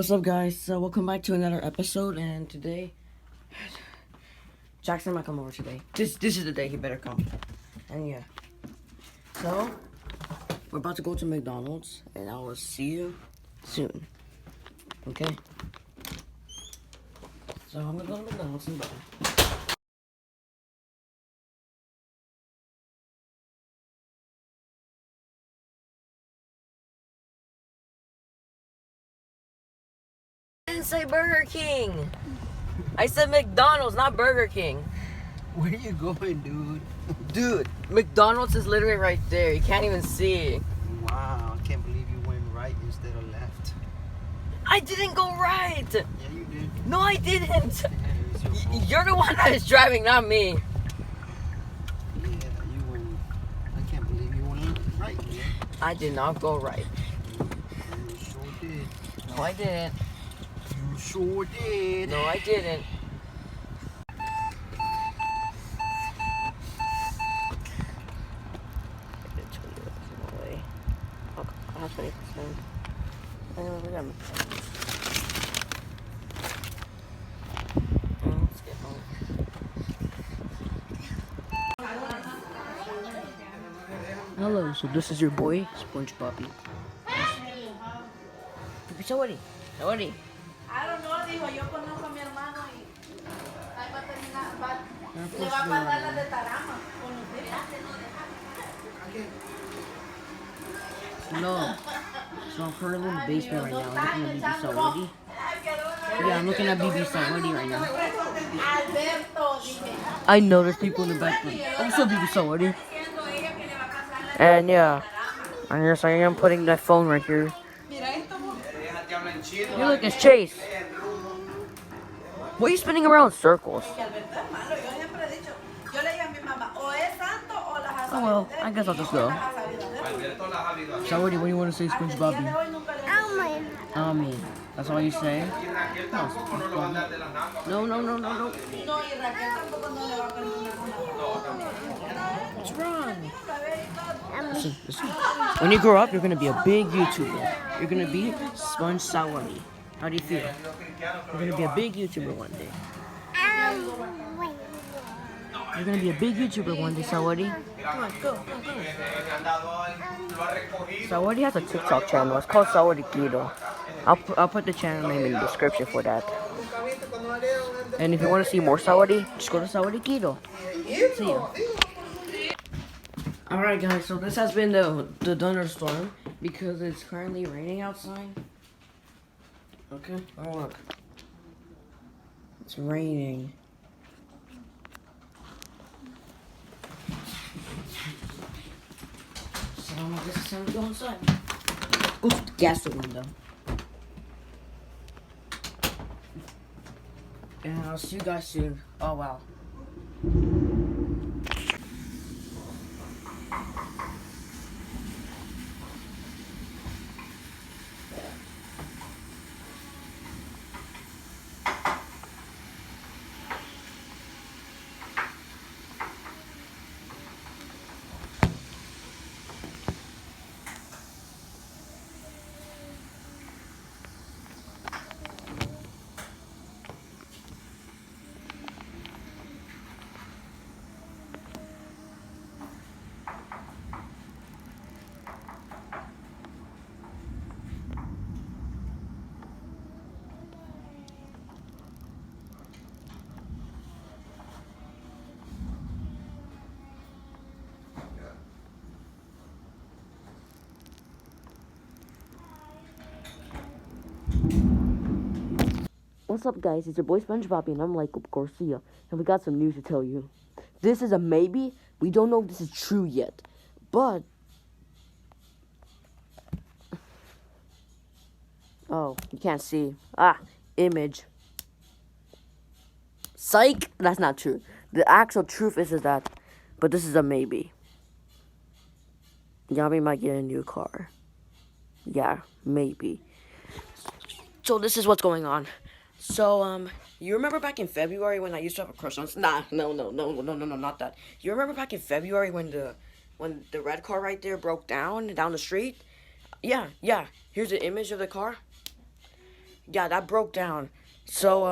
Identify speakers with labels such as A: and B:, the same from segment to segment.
A: What's up, guys? So welcome back to another episode, and today Jackson might come over today. This is the day he better come. And yeah, so we're about to go to McDonald's, and I will see you soon. Okay? So I'm gonna go to McDonald's and buy. I didn't say Burger King. I said McDonald's, not Burger King.
B: Where are you going, dude?
A: Dude, McDonald's is literally right there. You can't even see.
B: Wow, I can't believe you went right instead of left.
A: I didn't go right.
B: Yeah, you did.
A: No, I didn't.
B: Yeah, it was your fault.
A: You're the one that is driving, not me.
B: Yeah, you went. I can't believe you went right. Yeah.
A: I did not go right.
B: You sure did.
A: No, I didn't.
B: You sure did.
A: No, I didn't. I have 20%. Anyway, we got let's get home. Hello, so this is your boy, SpongeBob. Sahory. Sahory.
C: I don't know, dijo, yo conozco a mi hermano y ahí va a terminar, le va a pasar las de Tarama con los
A: No. So I'm currently in the basement right now. I'm looking at BB Sahory. Yeah, I'm looking at BB Sahory right now.
C: Alberto, dije.
A: I know there's people in the background. Oh, what's up, BB Sahory? And yeah, I am putting that phone right here. You look, it's Chase. Why are you spinning around in circles? Oh well, I guess I'll just go. Sahory, what do you want to say, SpongeBob? Amen. That's all you say? No. No. What's wrong? Listen. When you grow up, you're gonna be a big YouTuber. You're gonna be Sponge Sahory. How do you feel? You're gonna be a big YouTuber one day. You're gonna be a big YouTuber one day, Sahory. Come on, go. Sahory has a TikTok channel. It's called Sahory Kiro. I'll put the channel name in the description for that. And if you want to see more Sahory, just go to Sahory Kiro. See ya. Alright, guys, so this has been the thunderstorm because it's currently raining outside. Okay, oh look. It's raining. So I guess it's time to go inside. Go to the gas window. And I'll see you guys soon. Oh wow. What's up, guys? It's your boy SpongeBob, and I'm like Garcia, and we got some news to tell you. This is a maybe. We don't know if this is true yet, but oh, you can't see. Image. Psych. That's not true. The actual truth is that, but this is a maybe. Yami might get a new car. Yeah, maybe. So this is what's going on. So, you remember back in February when I used to have a crush on... Nah, no, not that. You remember back in February when the red car right there broke down the street? Yeah. Here's the image of the car. Yeah, that broke down. So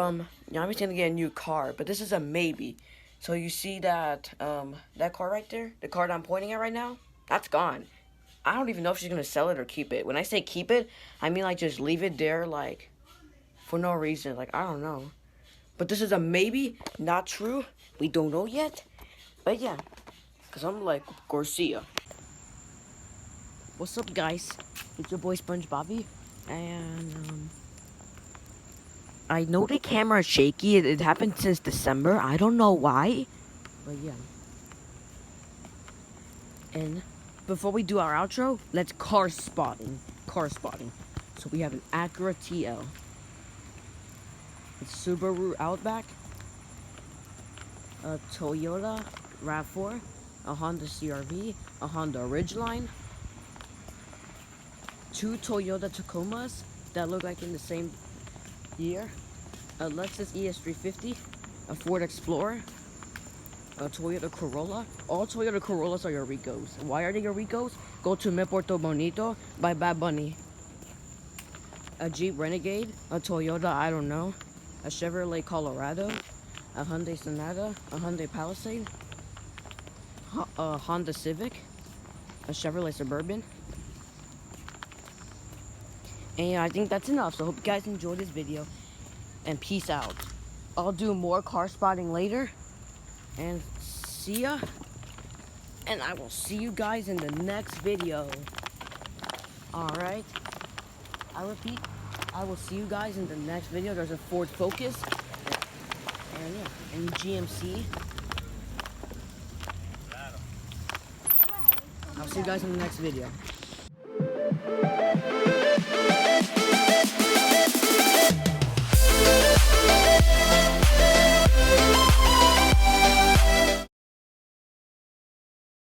A: yeah, I'm thinking to get a new car, but this is a maybe. So you see that that car right there, the car that I'm pointing at right now, that's gone. I don't even know if she's gonna sell it or keep it. When I say keep it, I mean like just leave it there like for no reason. Like I don't know. But this is a maybe, not true. We don't know yet. But yeah, cause I'm like Garcia. What's up, guys? It's your boy SpongeBobby, and I know the camera is shaky. It happened since December. I don't know why, but yeah. And before we do our outro, let's car spotting. Car spotting. So we have an Acura TL, a Subaru Outback, a Toyota RAV4, a Honda CRV, a Honda Ridgeline, two Toyota Tacomas that look like in the same year, a Lexus ES350, a Ford Explorer, a Toyota Corolla. All Toyota Corollas are Euricos. Why are they Euricos? Go to Me Porto Bonito by Bad Bunny. A Jeep Renegade, a Toyota, I don't know, a Chevrolet Colorado, a Hyundai Sonata, a Hyundai Palisade, a Honda Civic, a Chevrolet Suburban. And I think that's enough. So hope you guys enjoyed this video. And peace out. I'll do more car spotting later. And see ya. And I will see you guys in the next video. Alright. I repeat, I will see you guys in the next video. There's a Ford Focus. And yeah, and GMC. I'll see you guys in the next video.